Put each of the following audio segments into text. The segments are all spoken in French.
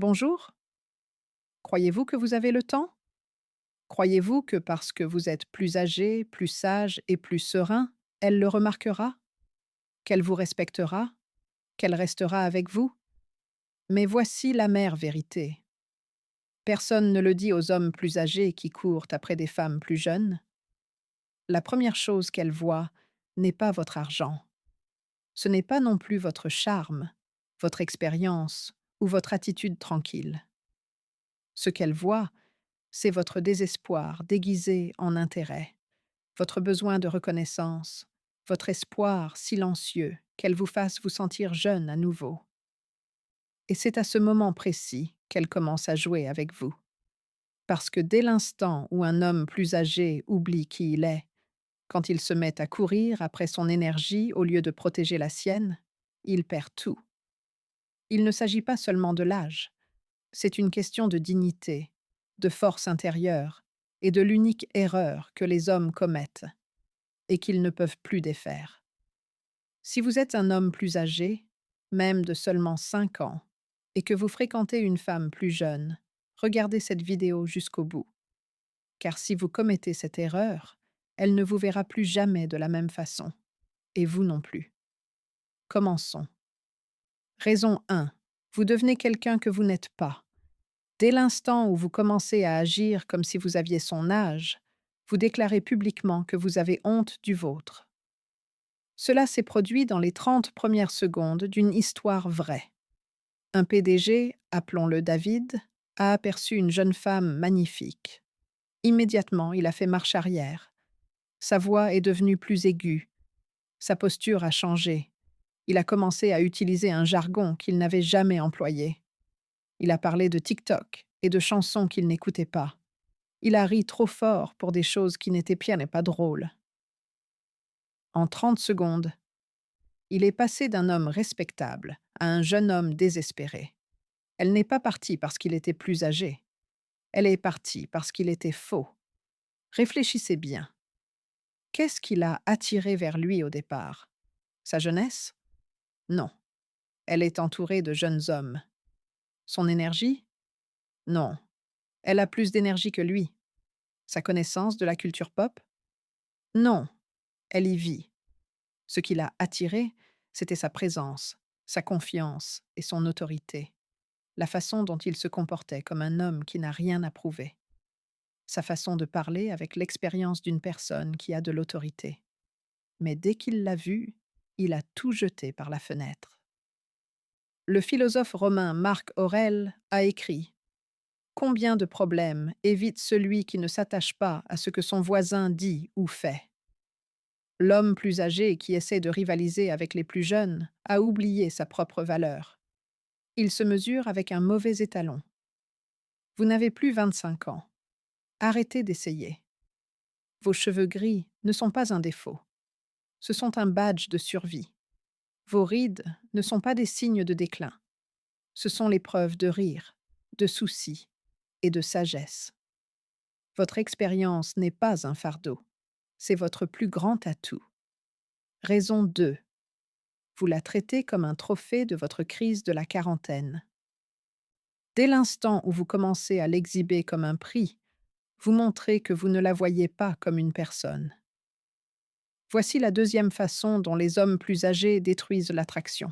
Bonjour, croyez-vous que vous avez le temps? Croyez-vous que parce que vous êtes plus âgé, plus sage et plus serein, elle le remarquera? Qu'elle vous respectera? Qu'elle restera avec vous? Mais voici l'amère vérité. Personne ne le dit aux hommes plus âgés qui courent après des femmes plus jeunes. La première chose qu'elle voit n'est pas votre argent. Ce n'est pas non plus votre charme, votre expérience ou votre attitude tranquille. Ce qu'elle voit, c'est votre désespoir déguisé en intérêt, votre besoin de reconnaissance, votre espoir silencieux qu'elle vous fasse vous sentir jeune à nouveau. Et c'est à ce moment précis qu'elle commence à jouer avec vous. Parce que dès l'instant où un homme plus âgé oublie qui il est, quand il se met à courir après son énergie au lieu de protéger la sienne, il perd tout. Il ne s'agit pas seulement de l'âge, c'est une question de dignité, de force intérieure et de l'unique erreur que les hommes commettent et qu'ils ne peuvent plus défaire. Si vous êtes un homme plus âgé, même de seulement 5 ans, et que vous fréquentez une femme plus jeune, regardez cette vidéo jusqu'au bout. Car si vous commettez cette erreur, elle ne vous verra plus jamais de la même façon, et vous non plus. Commençons. Raison 1. Vous devenez quelqu'un que vous n'êtes pas. Dès l'instant où vous commencez à agir comme si vous aviez son âge, vous déclarez publiquement que vous avez honte du vôtre. Cela s'est produit dans les 30 premières secondes d'une histoire vraie. Un PDG, appelons-le David, a aperçu une jeune femme magnifique. Immédiatement, il a fait marche arrière. Sa voix est devenue plus aiguë. Sa posture a changé. Il a commencé à utiliser un jargon qu'il n'avait jamais employé. Il a parlé de TikTok et de chansons qu'il n'écoutait pas. Il a ri trop fort pour des choses qui n'étaient bien et pas drôles. En 30 secondes, il est passé d'un homme respectable à un jeune homme désespéré. Elle n'est pas partie parce qu'il était plus âgé. Elle est partie parce qu'il était faux. Réfléchissez bien. Qu'est-ce qui l'a attiré vers lui au départ? Sa jeunesse? Non. Elle est entourée de jeunes hommes. Son énergie? Non. Elle a plus d'énergie que lui. Sa connaissance de la culture pop? Non. Elle y vit. Ce qui l'a attiré, c'était sa présence, sa confiance et son autorité. La façon dont il se comportait comme un homme qui n'a rien à prouver. Sa façon de parler avec l'expérience d'une personne qui a de l'autorité. Mais dès qu'il l'a vu, il a tout jeté par la fenêtre. Le philosophe romain Marc Aurèle a écrit: Combien de problèmes évite celui qui ne s'attache pas à ce que son voisin dit ou fait? L'homme plus âgé qui essaie de rivaliser avec les plus jeunes a oublié sa propre valeur. Il se mesure avec un mauvais étalon. Vous n'avez plus 25 ans. Arrêtez d'essayer. Vos cheveux gris ne sont pas un défaut. Ce sont un badge de survie. Vos rides ne sont pas des signes de déclin. Ce sont les preuves de rire, de souci et de sagesse. Votre expérience n'est pas un fardeau. C'est votre plus grand atout. Raison 2. Vous la traitez comme un trophée de votre crise de la quarantaine. Dès l'instant où vous commencez à l'exhiber comme un prix, vous montrez que vous ne la voyez pas comme une personne. Voici la deuxième façon dont les hommes plus âgés détruisent l'attraction.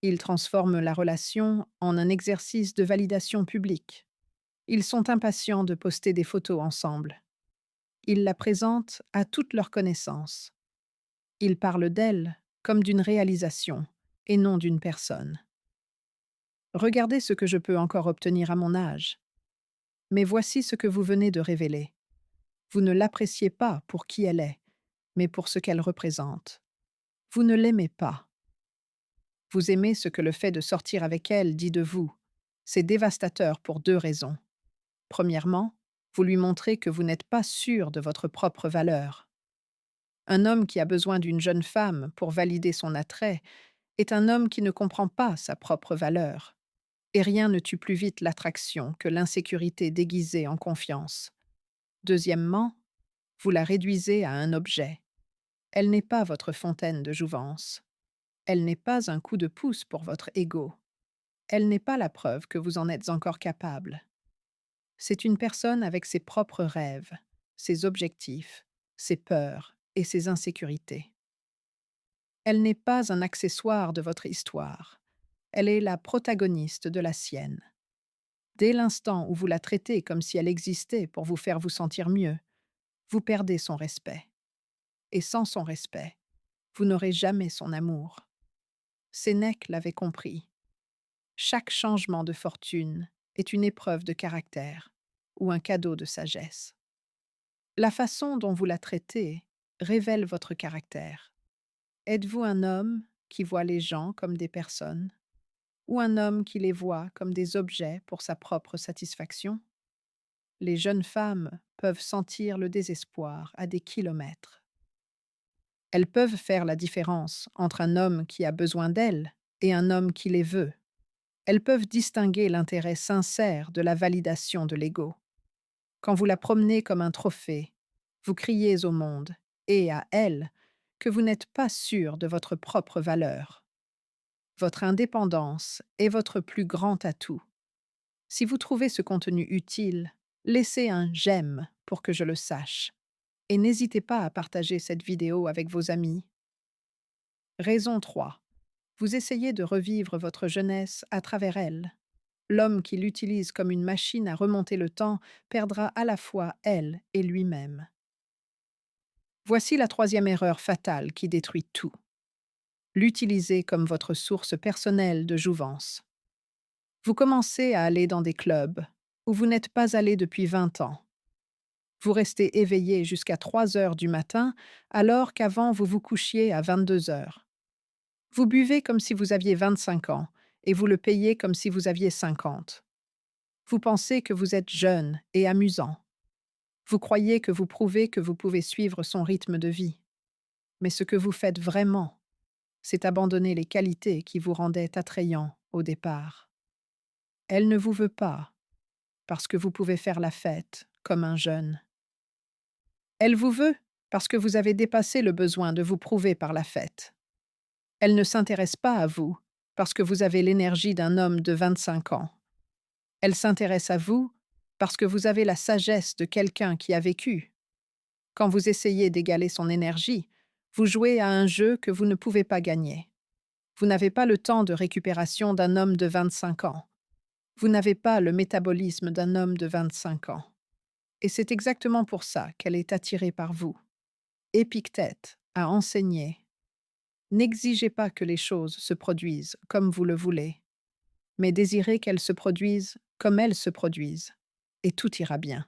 Ils transforment la relation en un exercice de validation publique. Ils sont impatients de poster des photos ensemble. Ils la présentent à toute leur connaissance. Ils parlent d'elle comme d'une réalisation et non d'une personne. Regardez ce que je peux encore obtenir à mon âge. Mais voici ce que vous venez de révéler. Vous ne l'appréciez pas pour qui elle est, mais pour ce qu'elle représente. Vous ne l'aimez pas. Vous aimez ce que le fait de sortir avec elle dit de vous. C'est dévastateur pour 2 raisons. Premièrement, vous lui montrez que vous n'êtes pas sûr de votre propre valeur. Un homme qui a besoin d'une jeune femme pour valider son attrait est un homme qui ne comprend pas sa propre valeur. Et rien ne tue plus vite l'attraction que l'insécurité déguisée en confiance. Deuxièmement, vous la réduisez à un objet. Elle n'est pas votre fontaine de jouvence. Elle n'est pas un coup de pouce pour votre ego. Elle n'est pas la preuve que vous en êtes encore capable. C'est une personne avec ses propres rêves, ses objectifs, ses peurs et ses insécurités. Elle n'est pas un accessoire de votre histoire. Elle est la protagoniste de la sienne. Dès l'instant où vous la traitez comme si elle existait pour vous faire vous sentir mieux, vous perdez son respect. Et sans son respect, vous n'aurez jamais son amour. Sénèque l'avait compris. Chaque changement de fortune est une épreuve de caractère ou un cadeau de sagesse. La façon dont vous la traitez révèle votre caractère. Êtes-vous un homme qui voit les gens comme des personnes ou un homme qui les voit comme des objets pour sa propre satisfaction? Les jeunes femmes peuvent sentir le désespoir à des kilomètres. Elles peuvent faire la différence entre un homme qui a besoin d'elles et un homme qui les veut. Elles peuvent distinguer l'intérêt sincère de la validation de l'ego. Quand vous la promenez comme un trophée, vous criez au monde et à elle que vous n'êtes pas sûr de votre propre valeur. Votre indépendance est votre plus grand atout. Si vous trouvez ce contenu utile, laissez un j'aime pour que je le sache. Et n'hésitez pas à partager cette vidéo avec vos amis. Raison 3. Vous essayez de revivre votre jeunesse à travers elle. L'homme qui l'utilise comme une machine à remonter le temps perdra à la fois elle et lui-même. Voici la troisième erreur fatale qui détruit tout. L'utiliser comme votre source personnelle de jouvence. Vous commencez à aller dans des clubs où vous n'êtes pas allé depuis 20 ans. Vous restez éveillé jusqu'à 3 heures du matin alors qu'avant vous vous couchiez à 22 heures. Vous buvez comme si vous aviez 25 ans et vous le payez comme si vous aviez 50. Vous pensez que vous êtes jeune et amusant. Vous croyez que vous prouvez que vous pouvez suivre son rythme de vie. Mais ce que vous faites vraiment, c'est abandonner les qualités qui vous rendaient attrayant au départ. Elle ne vous veut pas parce que vous pouvez faire la fête comme un jeune. Elle vous veut parce que vous avez dépassé le besoin de vous prouver par la fête. Elle ne s'intéresse pas à vous parce que vous avez l'énergie d'un homme de 25 ans. Elle s'intéresse à vous parce que vous avez la sagesse de quelqu'un qui a vécu. Quand vous essayez d'égaler son énergie, vous jouez à un jeu que vous ne pouvez pas gagner. Vous n'avez pas le temps de récupération d'un homme de 25 ans. Vous n'avez pas le métabolisme d'un homme de 25 ans. Et c'est exactement pour ça qu'elle est attirée par vous. Épictète a enseigné: n'exigez pas que les choses se produisent comme vous le voulez, mais désirez qu'elles se produisent comme elles se produisent, et tout ira bien.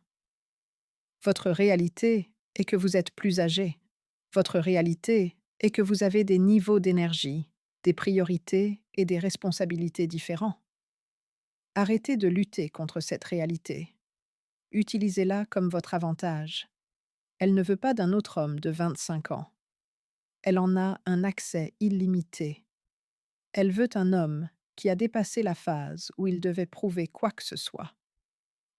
Votre réalité est que vous êtes plus âgé. Votre réalité est que vous avez des niveaux d'énergie, des priorités et des responsabilités différents. Arrêtez de lutter contre cette réalité. Utilisez-la comme votre avantage. Elle ne veut pas d'un autre homme de 25 ans. Elle en a un accès illimité. Elle veut un homme qui a dépassé la phase où il devait prouver quoi que ce soit.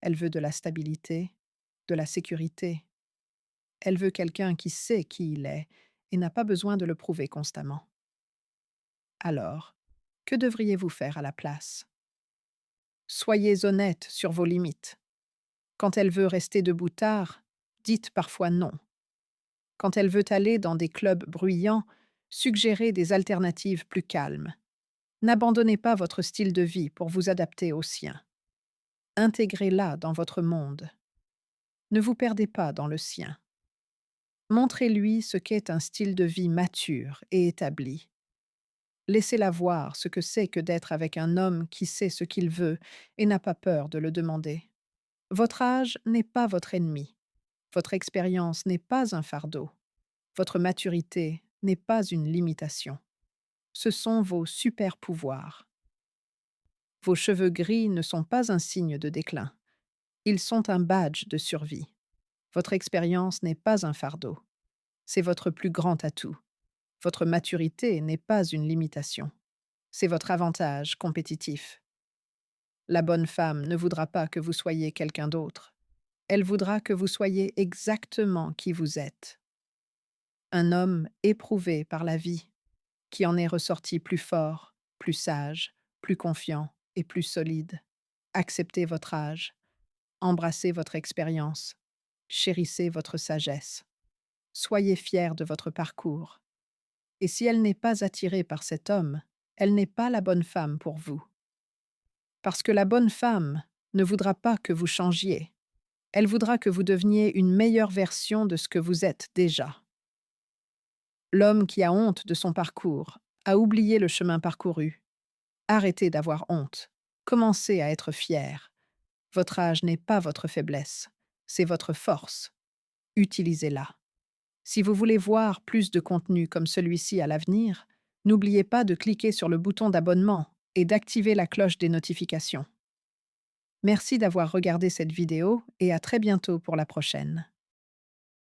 Elle veut de la stabilité, de la sécurité. Elle veut quelqu'un qui sait qui il est et n'a pas besoin de le prouver constamment. Alors, que devriez-vous faire à la place? Soyez honnête sur vos limites. Quand elle veut rester debout tard, dites parfois non. Quand elle veut aller dans des clubs bruyants, suggérez des alternatives plus calmes. N'abandonnez pas votre style de vie pour vous adapter au sien. Intégrez-la dans votre monde. Ne vous perdez pas dans le sien. Montrez-lui ce qu'est un style de vie mature et établi. Laissez-la voir ce que c'est que d'être avec un homme qui sait ce qu'il veut et n'a pas peur de le demander. Votre âge n'est pas votre ennemi. Votre expérience n'est pas un fardeau. Votre maturité n'est pas une limitation. Ce sont vos super pouvoirs. Vos cheveux gris ne sont pas un signe de déclin. Ils sont un badge de survie. Votre expérience n'est pas un fardeau. C'est votre plus grand atout. Votre maturité n'est pas une limitation. C'est votre avantage compétitif. La bonne femme ne voudra pas que vous soyez quelqu'un d'autre. Elle voudra que vous soyez exactement qui vous êtes. Un homme éprouvé par la vie, qui en est ressorti plus fort, plus sage, plus confiant, et plus solide. Acceptez votre âge, embrassez votre expérience, chérissez votre sagesse. Soyez fiers de votre parcours. Et si elle n'est pas attirée par cet homme, elle n'est pas la bonne femme pour vous. Parce que la bonne femme ne voudra pas que vous changiez. Elle voudra que vous deveniez une meilleure version de ce que vous êtes déjà. L'homme qui a honte de son parcours a oublié le chemin parcouru. Arrêtez d'avoir honte. Commencez à être fier. Votre âge n'est pas votre faiblesse, c'est votre force. Utilisez-la. Si vous voulez voir plus de contenu comme celui-ci à l'avenir, n'oubliez pas de cliquer sur le bouton d'abonnement et d'activer la cloche des notifications. Merci d'avoir regardé cette vidéo et à très bientôt pour la prochaine.